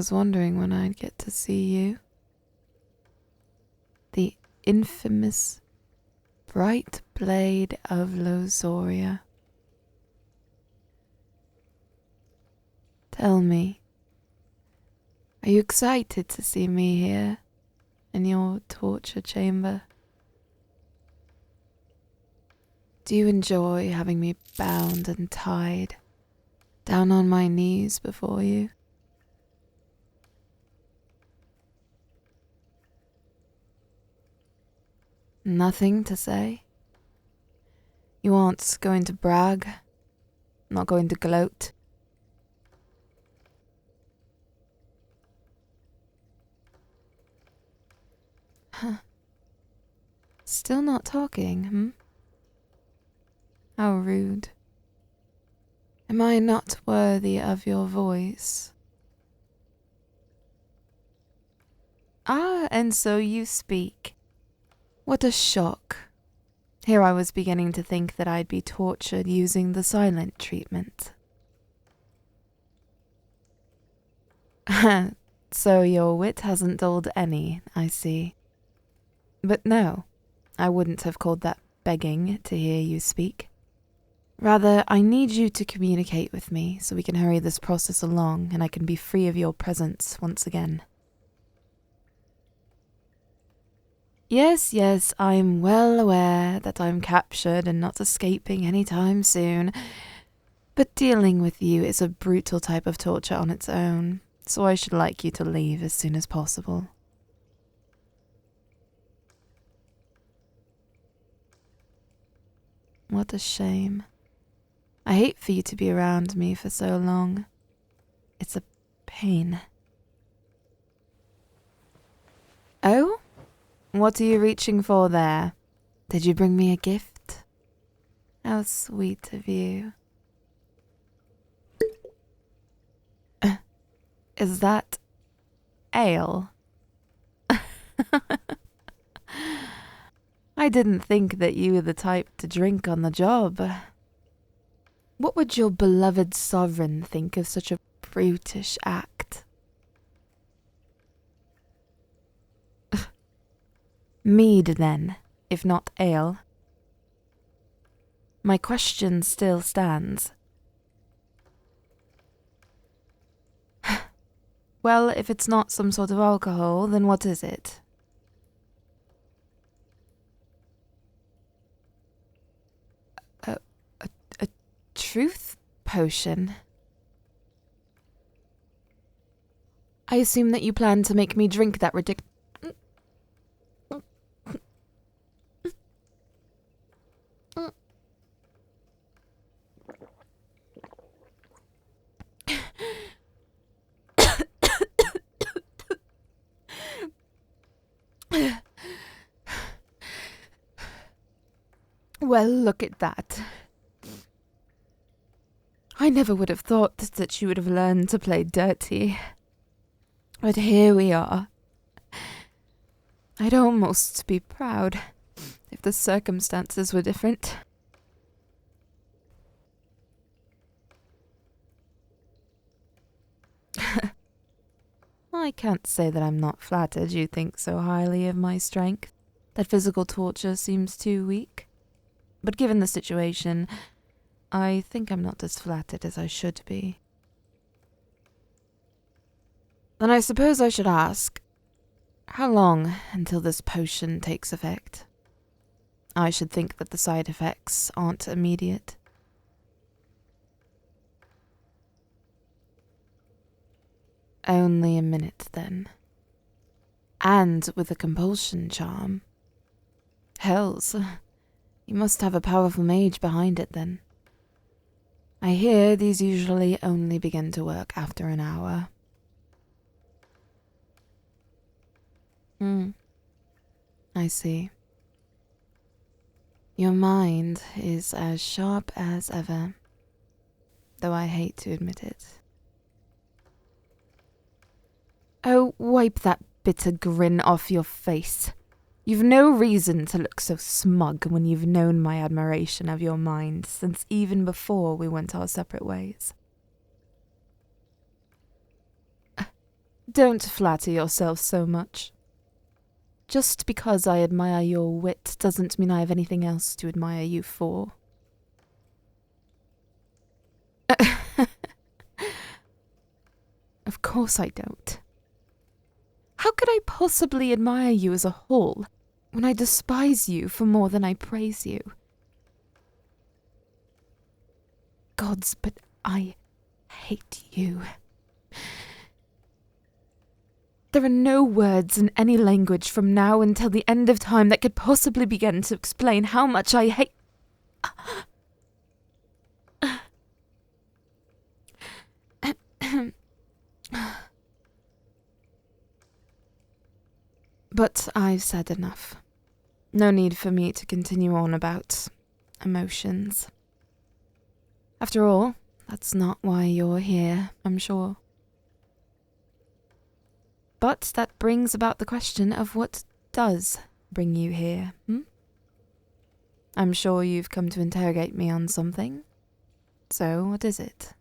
was wondering when I'd get to see you. The infamous bright Blade of Losoria. Tell me, are you excited to see me here in your torture chamber? Do you enjoy having me bound and tied down on my knees before you? Nothing to say? You aren't going to brag? Not going to gloat? Huh. Still not talking, hmm? How rude. Am I not worthy of your voice? Ah, and so you speak. What a shock. Here I was beginning to think that I'd be tortured using the silent treatment. So your wit hasn't dulled any, I see. But no, I wouldn't have called that begging to hear you speak. Rather, I need you to communicate with me so we can hurry this process along and I can be free of your presence once again. Yes, I'm well aware that I'm captured and not escaping any time soon, but dealing with you is a brutal type of torture on its own, so I should like you to leave as soon as possible. What a shame. I hate for you to be around me for so long. It's a pain. Oh? What are you reaching for there? Did you bring me a gift? How sweet of you. Is that ale? I didn't think that you were the type to drink on the job. What would your beloved sovereign think of such a brutish act? Mead, then, if not ale. My question still stands. Well, if it's not some sort of alcohol, then what is it? A truth potion? I assume that you plan to make me drink that ridiculous... Well, look at that. I never would have thought that you would have learned to play dirty. But here we are. I'd almost be proud if the circumstances were different. I can't say that I'm not flattered you think so highly of my strength, that physical torture seems too weak. But given the situation, I think I'm not as flattered as I should be. Then I suppose I should ask, how long until this potion takes effect? I should think that the side effects aren't immediate. Only a minute, then. And with a compulsion charm. Hells, you must have a powerful mage behind it, then. I hear these usually only begin to work after an hour. I see. Your mind is as sharp as ever, though I hate to admit it. Oh, wipe that bitter grin off your face. You've no reason to look so smug when you've known my admiration of your mind since even before we went our separate ways. Don't flatter yourself so much. Just because I admire your wit doesn't mean I have anything else to admire you for. Of course I don't. How could I possibly admire you as a whole when I despise you for more than I praise you? Gods, but I hate you. There are no words in any language from now until the end of time that could possibly begin to explain how much I hate... But I've said enough. No need for me to continue on about emotions. After all, that's not why you're here, I'm sure. But that brings about the question of what does bring you here, I'm sure you've come to interrogate me on something. So, what is it?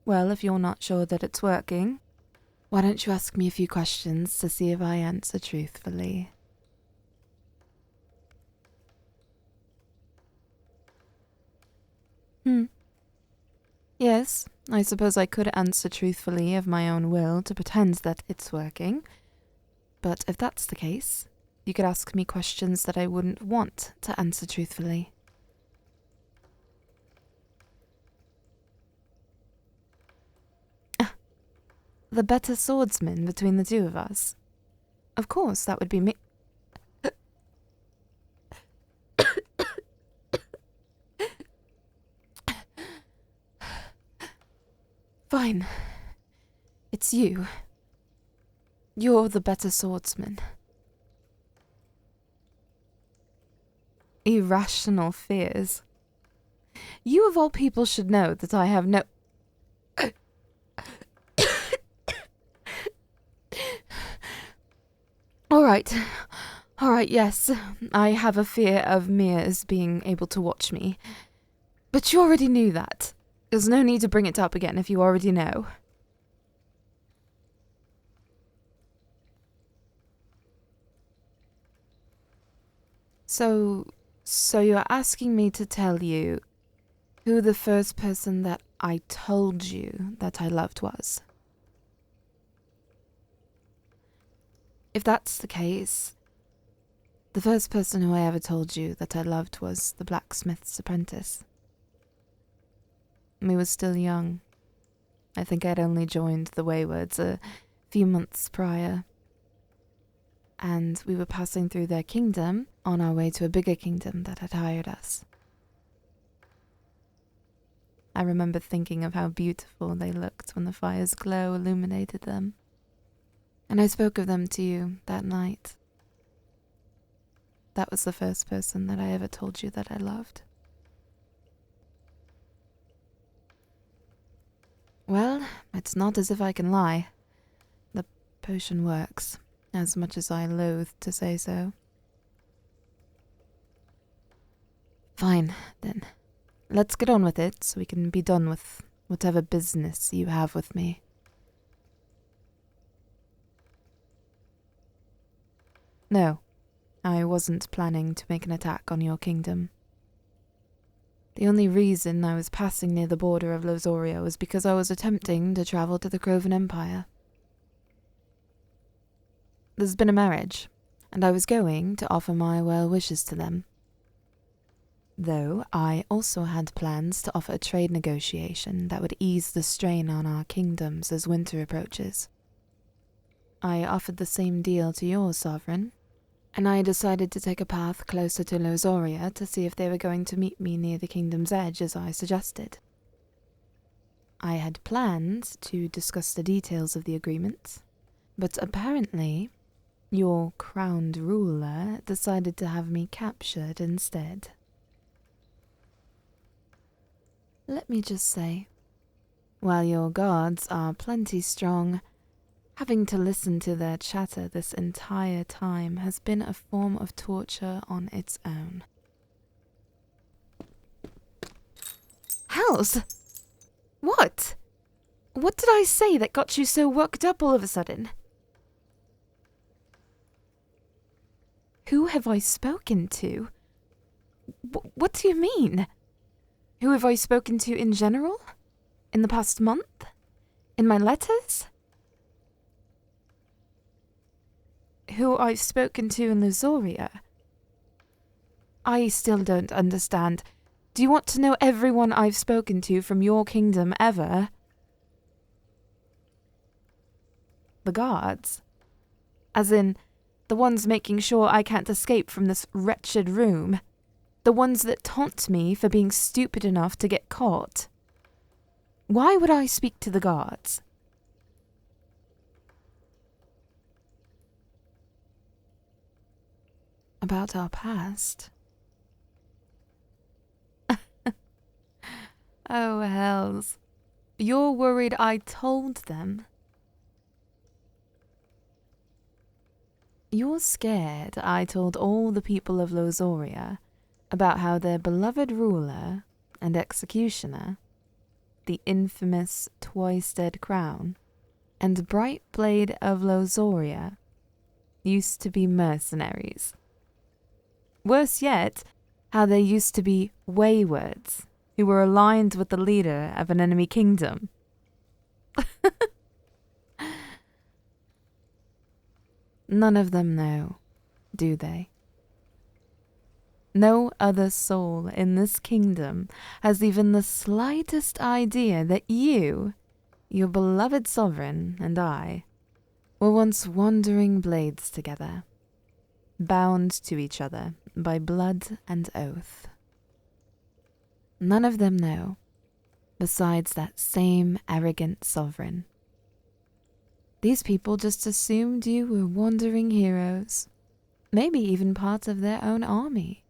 Well, if you're not sure that it's working, why don't you ask me a few questions to see if I answer truthfully? Yes, I suppose I could answer truthfully of my own will to pretend that it's working. But if that's the case, you could ask me questions that I wouldn't want to answer truthfully. The better swordsman between the two of us. Of course, that would be me. Fine. It's you. You're the better swordsman. Irrational fears. You of all people should know that I have no... Alright, yes, I have a fear of mirrors being able to watch me. But you already knew that. There's no need to bring it up again if you already know. So you're asking me to tell you who the first person that I told you that I loved was? If that's the case, the first person who I ever told you that I loved was the blacksmith's apprentice. We were still young. I think I'd only joined the Waywards a few months prior. And we were passing through their kingdom on our way to a bigger kingdom that had hired us. I remember thinking of how beautiful they looked when the fire's glow illuminated them. And I spoke of them to you that night. That was the first person that I ever told you that I loved. Well, it's not as if I can lie. The potion works, as much as I loathe to say so. Fine, then. Let's get on with it so we can be done with whatever business you have with me. No, I wasn't planning to make an attack on your kingdom. The only reason I was passing near the border of Losoria was because I was attempting to travel to the Crovan Empire. There's been a marriage, and I was going to offer my well wishes to them. Though I also had plans to offer a trade negotiation that would ease the strain on our kingdoms as winter approaches. I offered the same deal to your sovereign, and I decided to take a path closer to Losoria to see if they were going to meet me near the kingdom's edge as I suggested. I had planned to discuss the details of the agreement, but apparently your crowned ruler decided to have me captured instead. Let me just say, while your guards are plenty strong, having to listen to their chatter this entire time has been a form of torture on its own. Hells! What? What did I say that got you so worked up all of a sudden? Who have I spoken to? What do you mean? Who have I spoken to in general? In the past month? In my letters? Who I've spoken to in Losoria? I still don't understand. Do you want to know everyone I've spoken to from your kingdom ever? The guards? As in, the ones making sure I can't escape from this wretched room. The ones that taunt me for being stupid enough to get caught. Why would I speak to the guards? About our past? Oh, hells. You're worried I told them? You're scared I told all the people of Losoria about how their beloved ruler and executioner, the infamous twice-dead crown, and bright Blade of Losoria used to be mercenaries. Worse yet, how they used to be waywards who were aligned with the leader of an enemy kingdom. None of them know, do they? No other soul in this kingdom has even the slightest idea that you, your beloved sovereign, and I were once wandering blades together, bound to each other by blood and oath. None of them know, besides that same arrogant sovereign. These people just assumed you were wandering heroes, maybe even part of their own army,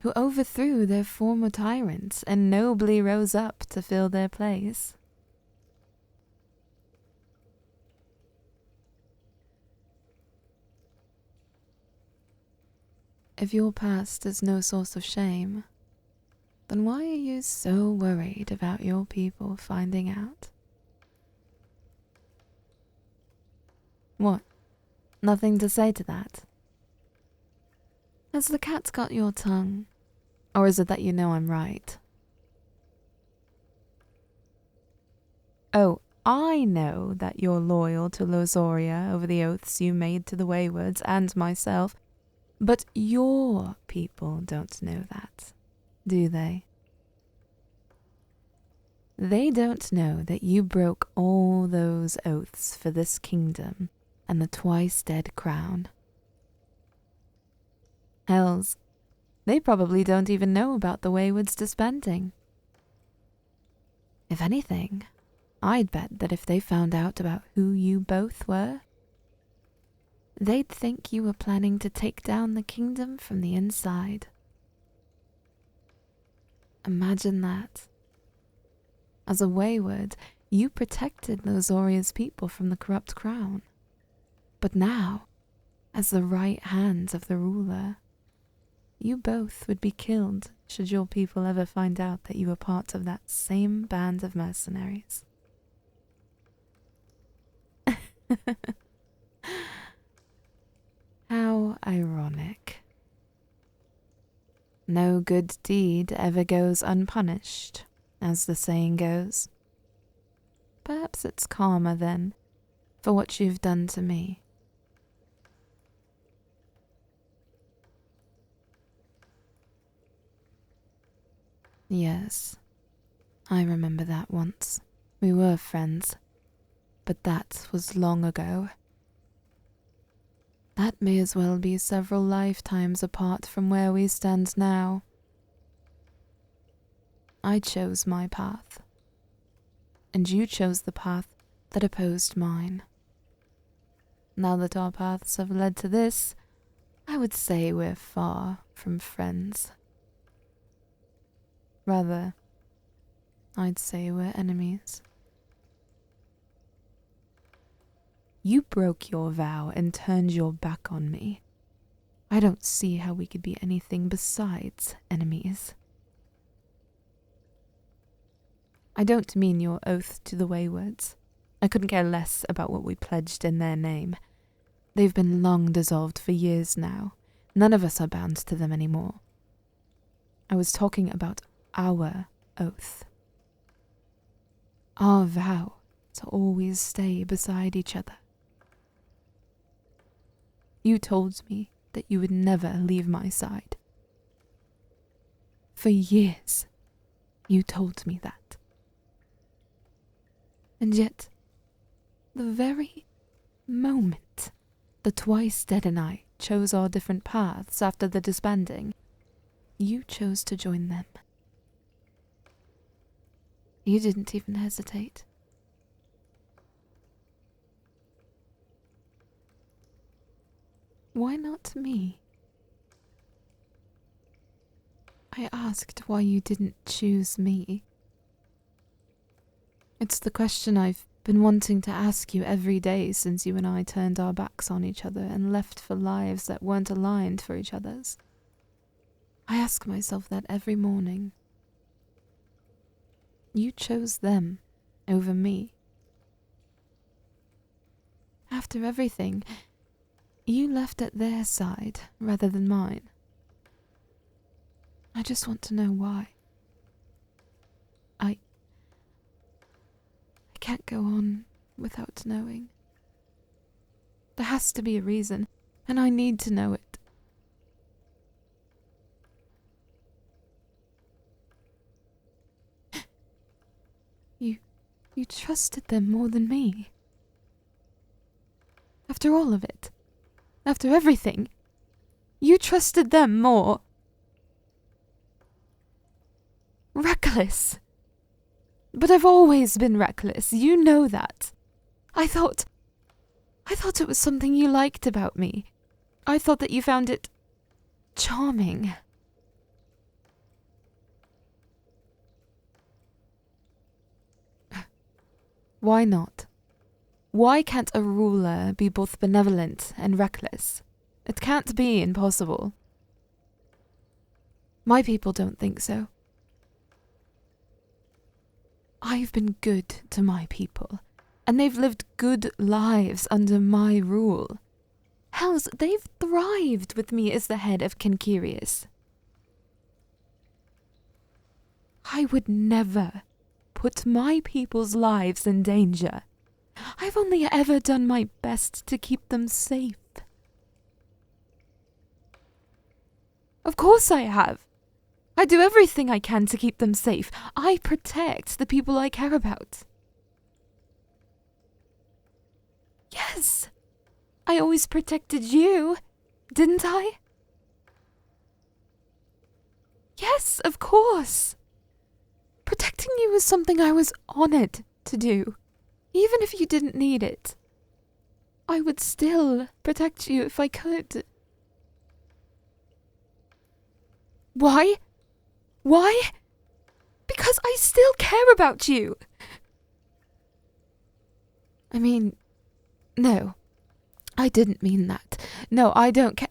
who overthrew their former tyrants and nobly rose up to fill their place. If your past is no source of shame, then why are you so worried about your people finding out? What? Nothing to say to that? Has the cat got your tongue? Or is it that you know I'm right? Oh, I know that you're loyal to Losoria over the oaths you made to the Waywards and myself, but your people don't know that, do they? They don't know that you broke all those oaths for this kingdom and the twice-dead crown. Hells, they probably don't even know about the Waywards disbanding. If anything, I'd bet that if they found out about who you both were, they'd think you were planning to take down the kingdom from the inside. Imagine that. As a wayward, you protected Losoria's people from the corrupt crown. But now, as the right hand of the ruler, you both would be killed should your people ever find out that you were part of that same band of mercenaries. How ironic. No good deed ever goes unpunished, as the saying goes. Perhaps it's karma, then, for what you've done to me. Yes, I remember that once. We were friends, but that was long ago. That may as well be several lifetimes apart from where we stand now. I chose my path, and you chose the path that opposed mine. Now that our paths have led to this, I would say we're far from friends. Rather, I'd say we're enemies. You broke your vow and turned your back on me. I don't see how we could be anything besides enemies. I don't mean your oath to the Waywards. I couldn't care less about what we pledged in their name. They've been long dissolved for years now. None of us are bound to them anymore. I was talking about our oath. Our vow to always stay beside each other. You told me that you would never leave my side. For years, you told me that. And yet, the very moment the Twice Dead and I chose our different paths after the disbanding, you chose to join them. You didn't even hesitate. Why not me? I asked why you didn't choose me. It's the question I've been wanting to ask you every day since you and I turned our backs on each other and left for lives that weren't aligned for each other's. I ask myself that every morning. You chose them over me. After everything, you left at their side rather than mine. I just want to know why. I can't go on without knowing. There has to be a reason, and I need to know it. You trusted them more than me. After all of it, after everything, you trusted them more. Reckless. But I've always been reckless, you know that. I thought it was something you liked about me. I thought that you found it charming. Why not? Why can't a ruler be both benevolent and reckless? It can't be impossible. My people don't think so. I've been good to my people, and they've lived good lives under my rule. Hells, they've thrived with me as the head of Kinkirius. I would never put my people's lives in danger. I've only ever done my best to keep them safe. Of course I have. I do everything I can to keep them safe. I protect the people I care about. Yes, I always protected you, didn't I? Yes, of course. Protecting you was something I was honored to do, even if you didn't need it. I would still protect you if I could. Why? Why? Because I still care about you. I mean, no, I didn't mean that. No, I don't care.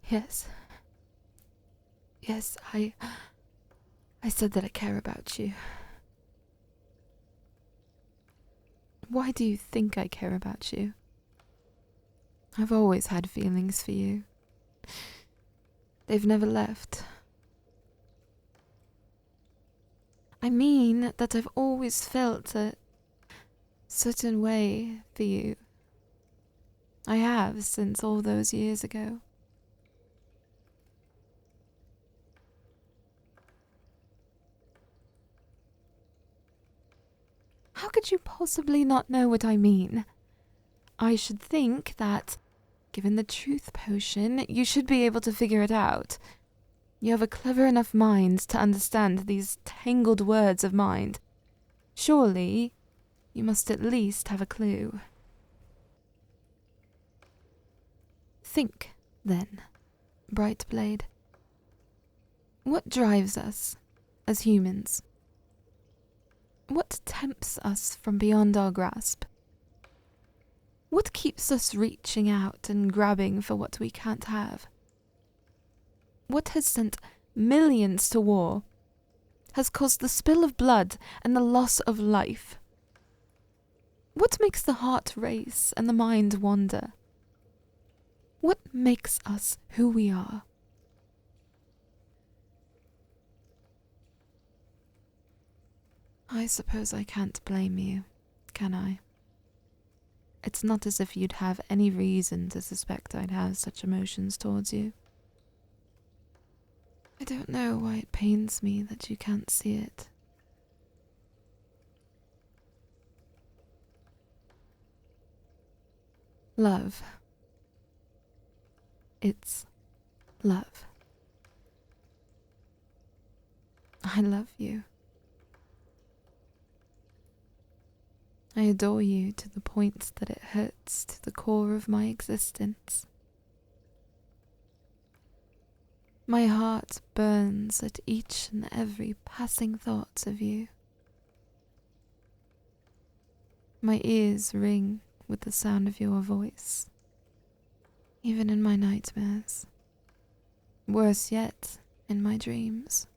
Yes. Yes, I said that I care about you. Why do you think I care about you? I've always had feelings for you. They've never left. I mean that I've always felt a certain way for you. I have since all those years ago. How could you possibly not know what I mean? I should think that, given the truth potion, you should be able to figure it out. You have a clever enough mind to understand these tangled words of mine. Surely, you must at least have a clue. Think, then, Bright Blade. What drives us, as humans? What tempts us from beyond our grasp? What keeps us reaching out and grabbing for what we can't have? What has sent millions to war has caused the spill of blood and the loss of life. What makes the heart race and the mind wander? What makes us who we are? I suppose I can't blame you, can I? It's not as if you'd have any reason to suspect I'd have such emotions towards you. I don't know why it pains me that you can't see it. Love. It's love. I love you. I adore you to the point that it hurts to the core of my existence. My heart burns at each and every passing thought of you. My ears ring with the sound of your voice, even in my nightmares. Worse yet, in my dreams.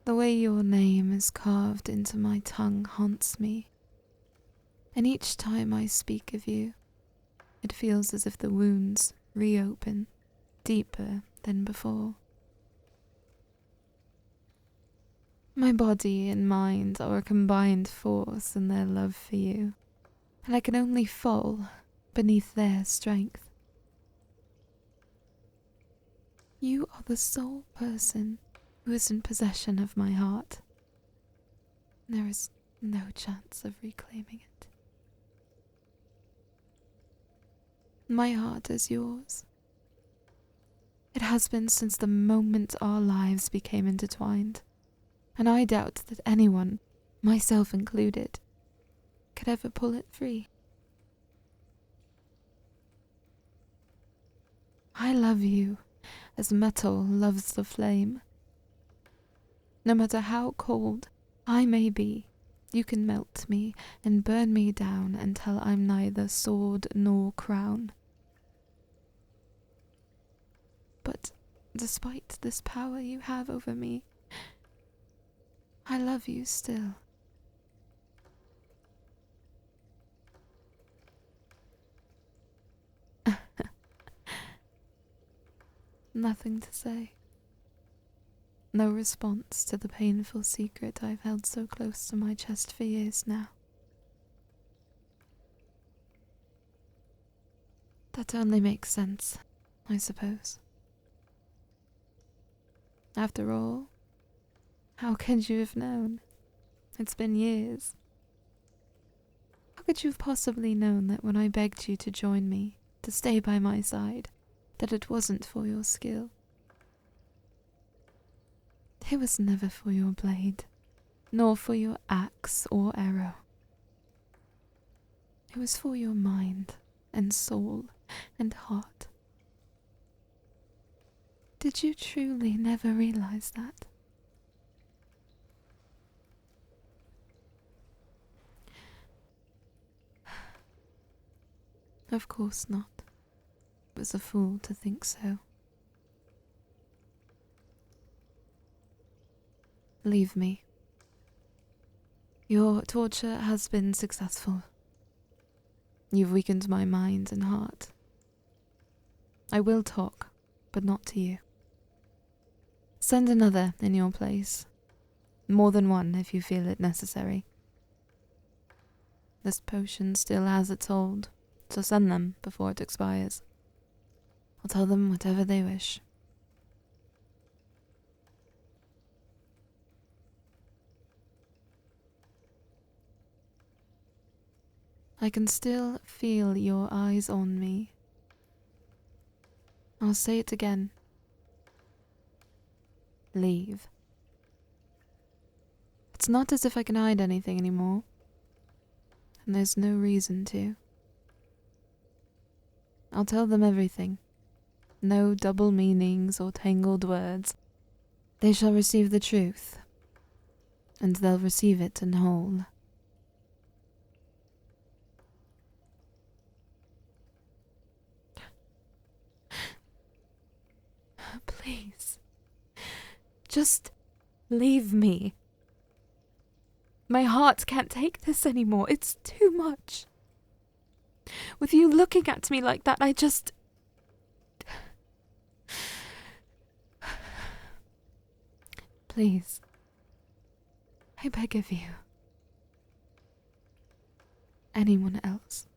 The way your name is carved into my tongue haunts me, and each time I speak of you, it feels as if the wounds reopen deeper than before. My body and mind are a combined force in their love for you, and I can only fall beneath their strength. You are the sole person who is in possession of my heart. There is no chance of reclaiming it. My heart is yours. It has been since the moment our lives became intertwined, and I doubt that anyone, myself included, could ever pull it free. I love you as metal loves the flame. No matter how cold I may be, you can melt me and burn me down until I'm neither sword nor crown. But despite this power you have over me, I love you still. Nothing to say. No response to the painful secret I've held so close to my chest for years now. That only makes sense, I suppose. After all, how could you have known? It's been years. How could you have possibly known that when I begged you to join me, to stay by my side, that it wasn't for your skill? It was never for your blade, nor for your axe or arrow. It was for your mind and soul and heart. Did you truly never realize that? Of course not. I was a fool to think so. Leave me. Your torture has been successful. You've weakened my mind and heart. I will talk, but not to you. Send another in your place. More than one if you feel it necessary. This potion still has its hold, so send them before it expires. I'll tell them whatever they wish. I can still feel your eyes on me. I'll say it again. Leave. It's not as if I can hide anything anymore, and there's no reason to. I'll tell them everything. No double meanings or tangled words. They shall receive the truth, and they'll receive it in whole. Just leave me. My heart can't take this anymore. It's too much. With you looking at me like that, I just... Please. I beg of you. Anyone else?